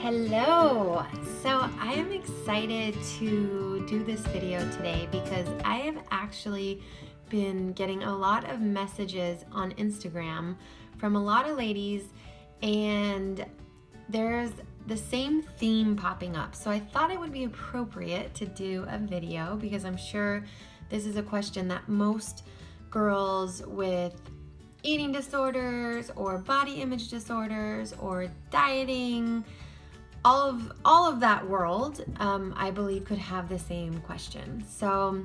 Hello! So I am excited to do this video today because I have actually been getting a lot of messages on Instagram from a lot of ladies, and there's the same theme popping up. So I thought it would be appropriate to do a video because I'm sure this is a question that most girls with eating disorders or body image disorders or dieting, all of that world, I believe could have the same question. So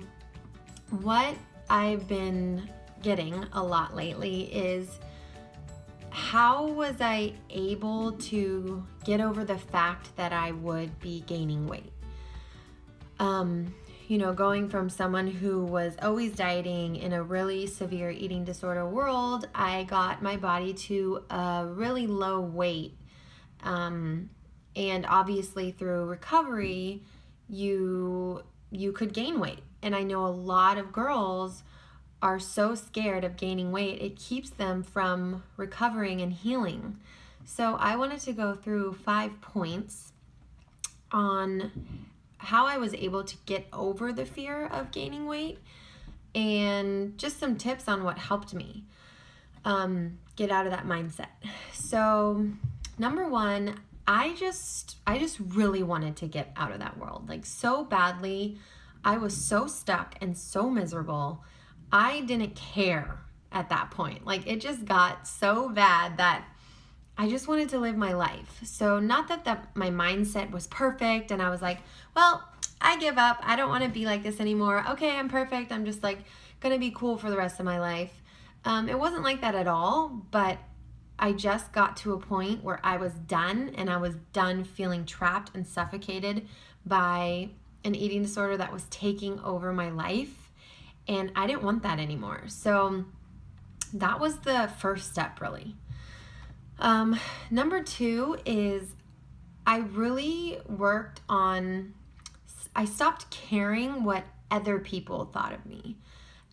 what I've been getting a lot lately is, how was I able to get over the fact that I would be gaining weight? Going from someone who was always dieting in a really severe eating disorder world, I got my body to a really low weight. And obviously through recovery, you could gain weight. And I know a lot of girls are so scared of gaining weight, it keeps them from recovering and healing. So I wanted to go through 5 points on how I was able to get over the fear of gaining weight, and just some tips on what helped me get out of that mindset. So number one, I just really wanted to get out of that world, like so badly. I was so stuck and so miserable. I didn't care at that point. Like, it just got so bad that I just wanted to live my life. So not that my mindset was perfect and I was like, well, I give up. I don't want to be like this anymore. Okay, I'm perfect. I'm just like going to be cool for the rest of my life. It wasn't like that at all, but I just got to a point where I was done, and I was done feeling trapped and suffocated by an eating disorder that was taking over my life, and I didn't want that anymore. So that was the first step, really. Number 2 is I really worked on, I stopped caring what other people thought of me.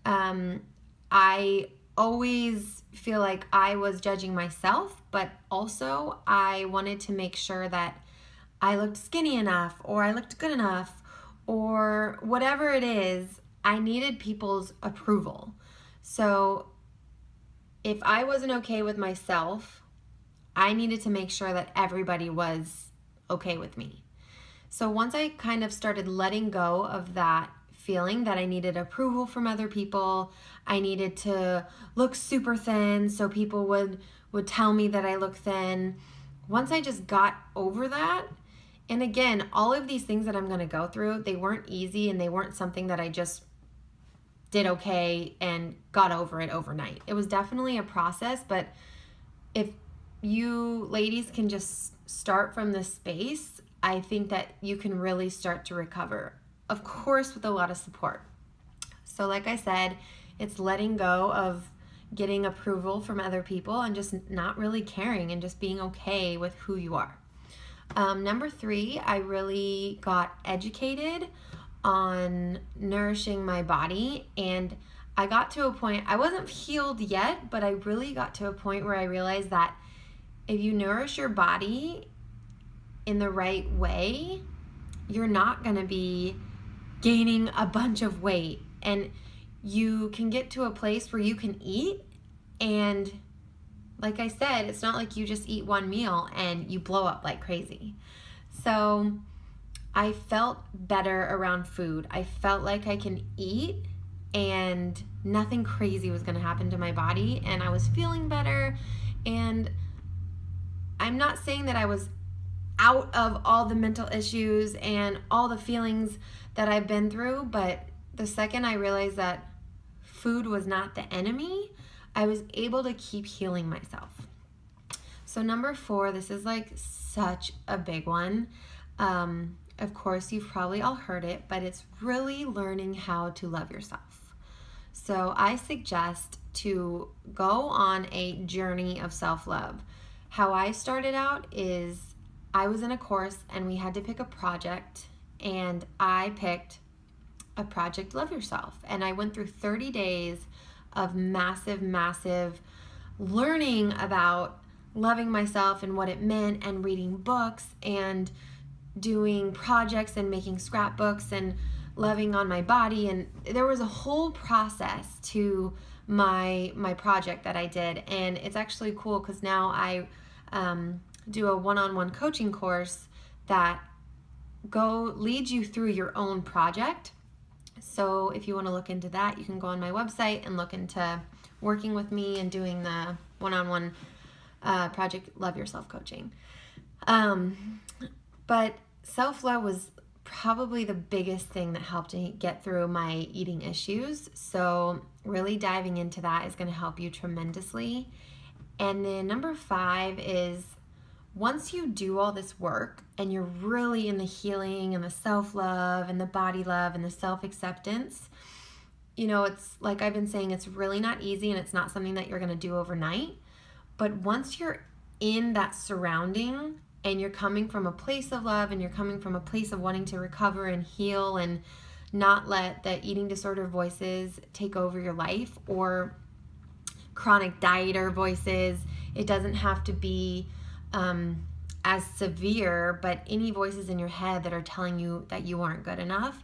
I always feel like I was judging myself, but also I wanted to make sure that I looked skinny enough, or I looked good enough, or whatever it is. I needed people's approval. So if I wasn't okay with myself, I needed to make sure that everybody was okay with me. So once I kind of started letting go of that feeling that I needed approval from other people, I needed to look super thin so people would tell me that I look thin. Once I just got over that, and again, all of these things that I'm going to go through, they weren't easy, and they weren't something that I just did okay and got over it overnight. It was definitely a process, but if you ladies can just start from this space, I think that you can really start to recover. Of course, with a lot of support. So like I said, it's letting go of getting approval from other people and just not really caring and just being okay with who you are. Number 3, I really got educated on nourishing my body, and I got to a point, I wasn't healed yet, but I really got to a point where I realized that if you nourish your body in the right way, you're not going to be gaining a bunch of weight, and you can get to a place where you can eat, and like I said, it's not like you just eat one meal and you blow up like crazy. So I felt better around food. I felt like I can eat and nothing crazy was going to happen to my body, and I was feeling better. And I'm not saying that I was out of all the mental issues and all the feelings that I've been through, but the second I realized that food was not the enemy, I was able to keep healing myself. So number 4, this is like such a big one. Of course, you've probably all heard it, but it's really learning how to love yourself. So I suggest to go on a journey of self-love. How I started out is I was in a course and we had to pick a project, and I picked a project, Love Yourself. And I went through 30 days of massive learning about loving myself and what it meant, and reading books and doing projects and making scrapbooks and loving on my body. And there was a whole process to my project that I did. And it's actually cool because now I do a one-on-one coaching course that leads you through your own project. So if you want to look into that, you can go on my website and look into working with me and doing the one-on-one project Love Yourself coaching. But self-love was probably the biggest thing that helped me get through my eating issues. So really diving into that is going to help you tremendously. And then number 5 is, once you do all this work and you're really in the healing and the self-love and the body love and the self-acceptance, it's like I've been saying, it's really not easy, and it's not something that you're going to do overnight. But once you're in that surrounding and you're coming from a place of love and you're coming from a place of wanting to recover and heal and not let the eating disorder voices take over your life, or chronic dieter voices, it doesn't have to be as severe, but any voices in your head that are telling you that you aren't good enough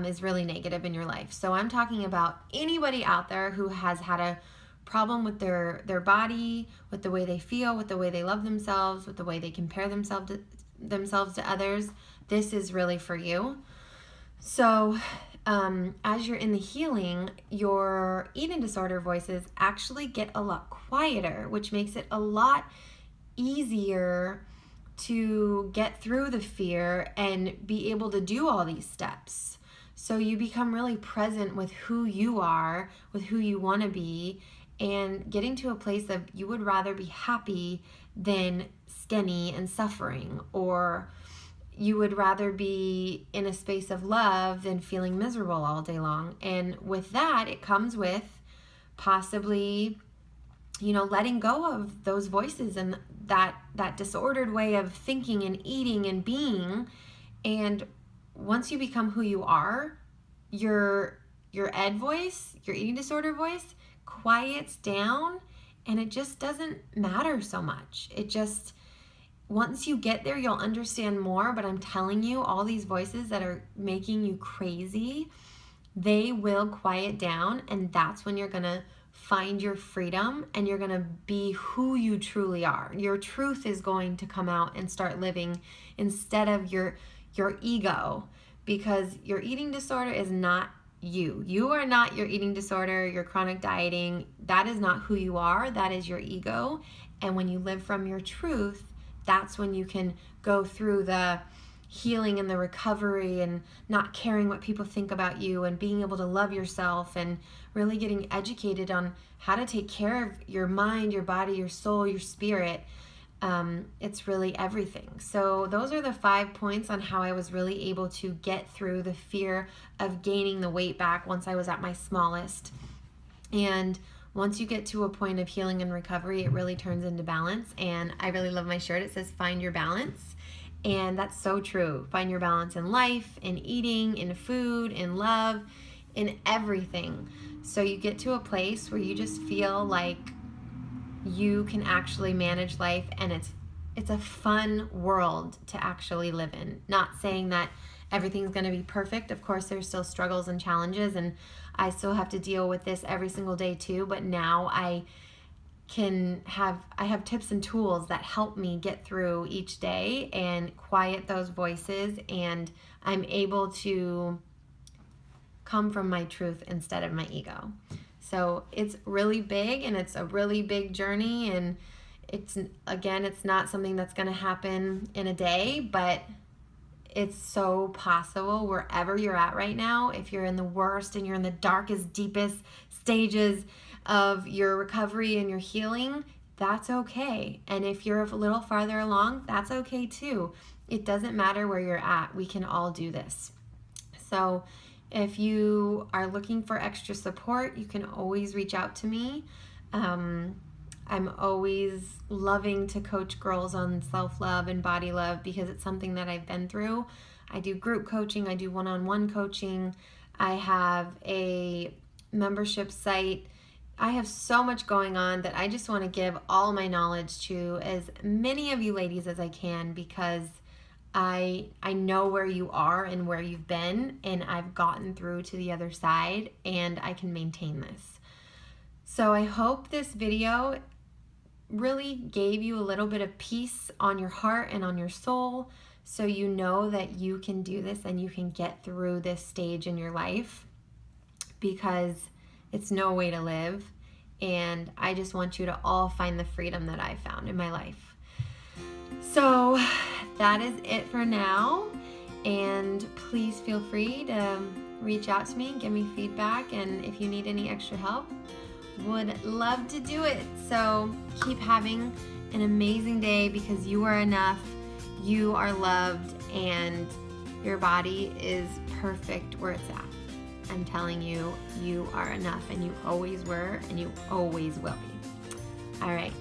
is really negative in your life. So I'm talking about anybody out there who has had a problem with their body, with the way they feel, with the way they love themselves, with the way they compare themselves to others. This is really for you. So as you're in the healing, your eating disorder voices actually get a lot quieter, which makes it a lot easier to get through the fear and be able to do all these steps. So you become really present with who you are, with who you want to be, and getting to a place of you would rather be happy than skinny and suffering, or you would rather be in a space of love than feeling miserable all day long. And with that, it comes with possibly letting go of those voices and that disordered way of thinking and eating and being. And once you become who you are, your ed voice, your eating disorder voice, quiets down, and it just doesn't matter so much. Once you get there, you'll understand more. But I'm telling you, all these voices that are making you crazy, they will quiet down, and that's when you're gonna find your freedom and you're gonna be who you truly are. Your truth is going to come out and start living instead of your ego, because your eating disorder is not you. You are not your eating disorder, your chronic dieting. That is not who you are. That is your ego. And when you live from your truth, that's when you can go through the healing and the recovery and not caring what people think about you, and being able to love yourself and really getting educated on how to take care of your mind, your body, your soul, your spirit. It's really everything. So those are the 5 points on how I was really able to get through the fear of gaining the weight back once I was at my smallest. And once you get to a point of healing and recovery, it really turns into balance. And I really love my shirt. It says, "Find your balance." And that's so true. Find your balance in life, in eating, in food, in love, in everything. So you get to a place where you just feel like you can actually manage life, and it's a fun world to actually live in. Not saying that everything's going to be perfect. Of course, there's still struggles and challenges, and I still have to deal with this every single day too. But now I have tips and tools that help me get through each day and quiet those voices, and I'm able to come from my truth instead of my ego. So it's really big, and it's a really big journey, and it's not something that's going to happen in a day, but it's so possible wherever you're at right now. If you're in the worst and you're in the darkest, deepest stages of your recovery and your healing, that's okay. And if you're a little farther along, that's okay too. It doesn't matter where you're at. We can all do this. So if you are looking for extra support, you can always reach out to me. I'm always loving to coach girls on self-love and body love because it's something that I've been through. I do group coaching. I do one-on-one coaching. I have a membership site I have so much going on that I just want to give all my knowledge to as many of you ladies as I can, because I know where you are and where you've been, and I've gotten through to the other side, and I can maintain this. So I hope this video really gave you a little bit of peace on your heart and on your soul, so you know that you can do this and you can get through this stage in your life, because it's no way to live. And I just want you to all find the freedom that I found in my life. So that is it for now. And please feel free to reach out to me, give me feedback, and if you need any extra help, would love to do it. So keep having an amazing day, because you are enough, you are loved, and your body is perfect where it's at. I'm telling you, you are enough, and you always were, and you always will be. All right.